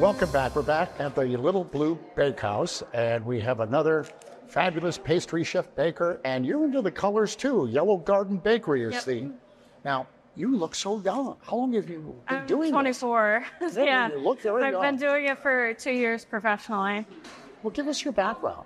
Welcome back. We're back at the Little Blue Bakehouse, and we have another fabulous pastry chef baker, and you're into the colors too. Yellow Garden Bakery is the... Now, you look so young. How long have you been doing I'm 24. Yeah. You look very young. I've been doing it for 2 years professionally. Well, give us your background.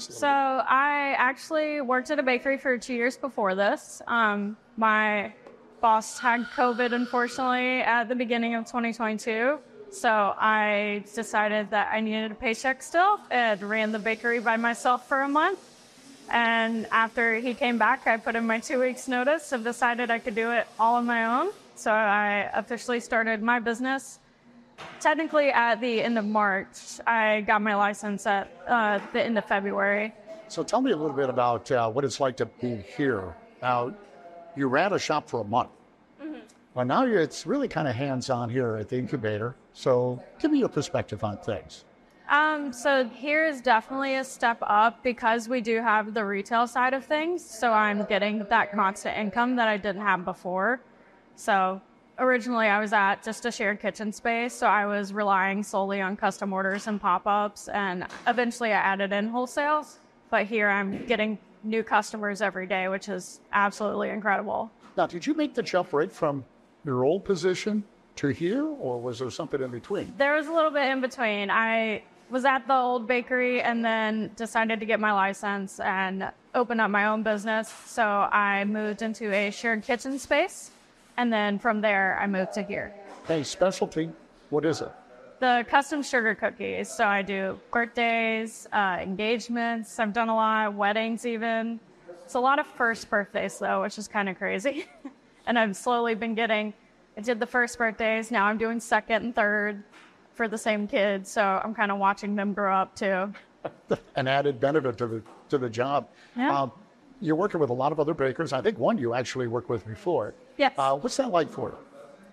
So I actually worked at a bakery for 2 years before this. My boss had COVID, unfortunately, at the beginning of 2022. So I decided that I needed a paycheck still and ran the bakery by myself for a month. And after he came back, I put in my 2 weeks notice and decided I could do it all on my own. So I officially started my business technically at the end of March. I got my license at the end of February. So tell me a little bit about what it's like to be here. Now, you ran a shop for a month. Well, now it's really kind of hands-on here at the incubator. So give me your perspective on things. So here is definitely a step up because we do have the retail side of things. So I'm getting that constant income that I didn't have before. So originally I was at just a shared kitchen space. So I was relying solely on custom orders and pop-ups. And eventually I added in wholesales. But here I'm getting new customers every day, which is absolutely incredible. Now, did you make the jump right from your old position to here, or was there something in between? There was a little bit in between. I was at the old bakery and then decided to get my license and open up my own business. So I moved into a shared kitchen space. And then from there, I moved to here. Hey, specialty, what is it? The custom sugar cookies. So I do birthdays, engagements. I've done a lot, weddings even. It's a lot of first birthdays though, which is kind of crazy. And I've slowly been getting, I did the first birthdays. Now I'm doing second and third for the same kids. So I'm kind of watching them grow up too. An added benefit to the job. Yeah. You're working with a lot of other bakers. I think one you actually worked with before. Yes. What's that like for you?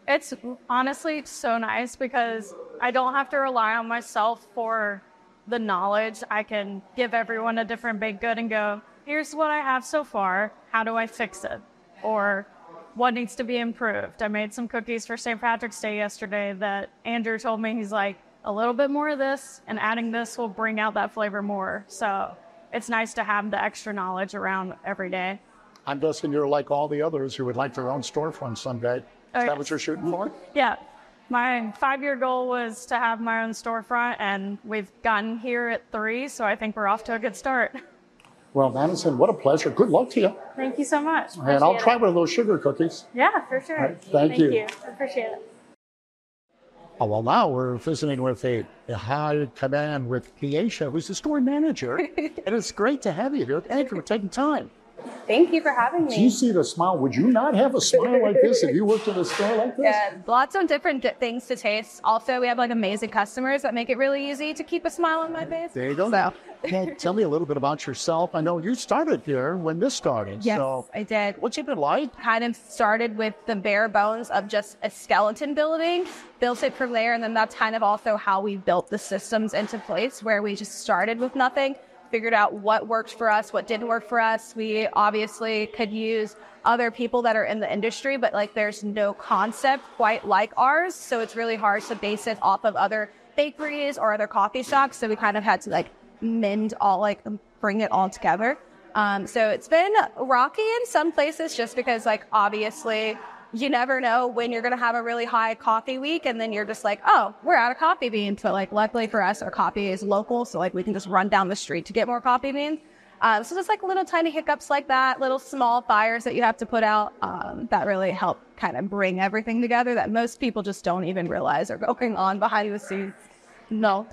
It's honestly so nice because I don't have to rely on myself for the knowledge. I can give everyone a different baked good and go, here's what I have so far. How do I fix it? Or what needs to be improved? I made some cookies for St. Patrick's Day yesterday that Andrew told me, he's like, a little bit more of this and adding this will bring out that flavor more. So it's nice to have the extra knowledge around every day. I'm guessing you're like all the others who would like their own storefront someday. Is that what you're shooting for? Yeah. My 5-year goal was to have my own storefront, and we've gotten here at 3, so I think we're off to a good start. Well, Madison, what a pleasure. Good luck to you. Thank you so much. And I'll try one of those sugar cookies. Yeah, for sure. Right, thank you. I appreciate it. Oh, well, now we're visiting with a high command with KeAshia, who's the store manager. And it's great to have you here. Thank you for taking time. Thank you for having me. Do you see the smile? Would you not have a smile like this if you worked in a store like this? Yeah, lots of different things to taste. Also, we have like amazing customers that make it really easy to keep a smile on my face. There you go. So. Okay, tell me a little bit about yourself. I know you started here when this started. Yes, so I did. What's it been like? Kind of started with the bare bones of just a skeleton building, built it from there, and then that's kind of also how we built the systems into place, where we just started with nothing, figured out what worked for us, what didn't work for us. We obviously could use other people that are in the industry, but like there's no concept quite like ours, so it's really hard to base it off of other bakeries or other coffee shops. So we kind of had to like bring it all together. So it's been rocky in some places just because like obviously you never know when you're going to have a really high coffee week, and then you're just like, oh, we're out of coffee beans. But like luckily for us, our coffee is local, so like we can just run down the street to get more coffee beans. So just like little tiny hiccups like that, little small fires that you have to put out, that really help kind of bring everything together that most people just don't even realize are going on behind the scenes. No.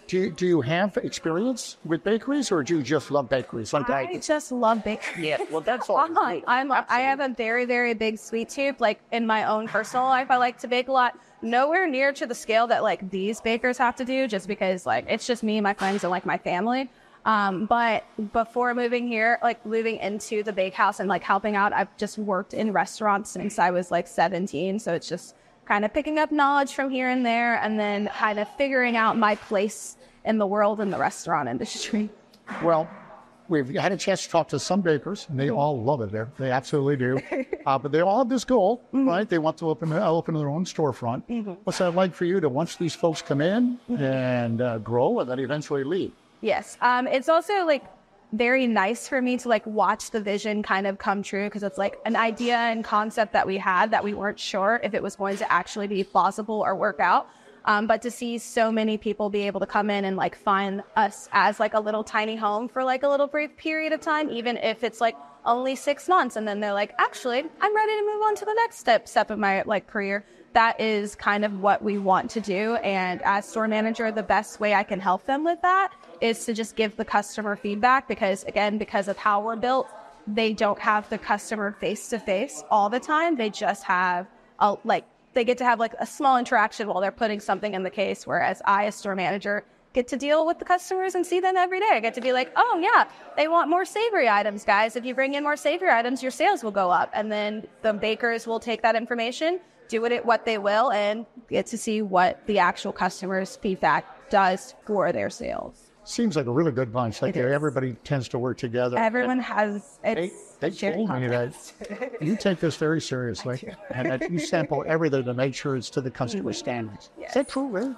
Do you have experience with bakeries, or do you just love bakeries? Like I just love bakeries. Yeah, well, that's all. I have a very, very big sweet tooth. Like in my own personal life, I like to bake a lot. Nowhere near to the scale that like these bakers have to do, just because like it's just me, my friends, and like my family. But before moving here, like moving into the Bakehouse and like helping out, I've just worked in restaurants since I was like 17. So it's just kind of picking up knowledge from here and there, and then kind of figuring out my place in the world in the restaurant industry. Well, we've had a chance to talk to some bakers, and they all love it there. They absolutely do. But they all have this goal, right? They want to open their own storefront. What's that like for you to watch these folks come in and grow and then eventually leave? Yes. It's also like very nice for me to like watch the vision kind of come true, because it's like an idea and concept that we had that we weren't sure if it was going to actually be plausible or work out. But to see so many people be able to come in and like find us as like a little tiny home for like a little brief period of time, even if it's like only 6 months, and then they're like, actually, I'm ready to move on to the next step of my like career. That is kind of what we want to do. And as store manager, the best way I can help them with that is to just give the customer feedback, because again, because of how we're built, they don't have the customer face to face all the time. They just have they get to have like a small interaction while they're putting something in the case. Whereas I, as store manager, get to deal with the customers and see them every day. I get to be like, oh yeah, they want more savory items, guys. If you bring in more savory items, your sales will go up. And then the bakers will take that information, do it what they will, and get to see what the actual customer's feedback does for their sales. Seems like a really good bunch. Like everybody tends to work together. Everyone has. They told me that you take this very seriously, and that you sample everything to make sure it's to the customer standards. Yes. Is that true, really?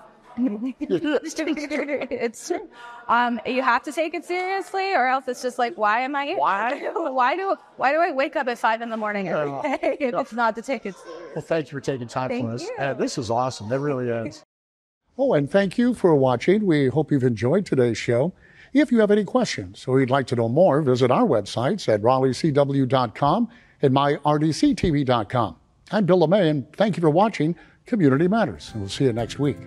It's true. You have to take it seriously, or else it's just like, why am I here? Why do I wake up at 5 a.m. every day if it's not to take it seriously? Well, thank you for taking time for us. This is awesome. It really is. Oh, and thank you for watching. We hope you've enjoyed today's show. If you have any questions or you'd like to know more, visit our websites at RaleighCW.com and myrdctv.com. I'm Bill LeMay, and thank you for watching Community Matters. And we'll see you next week.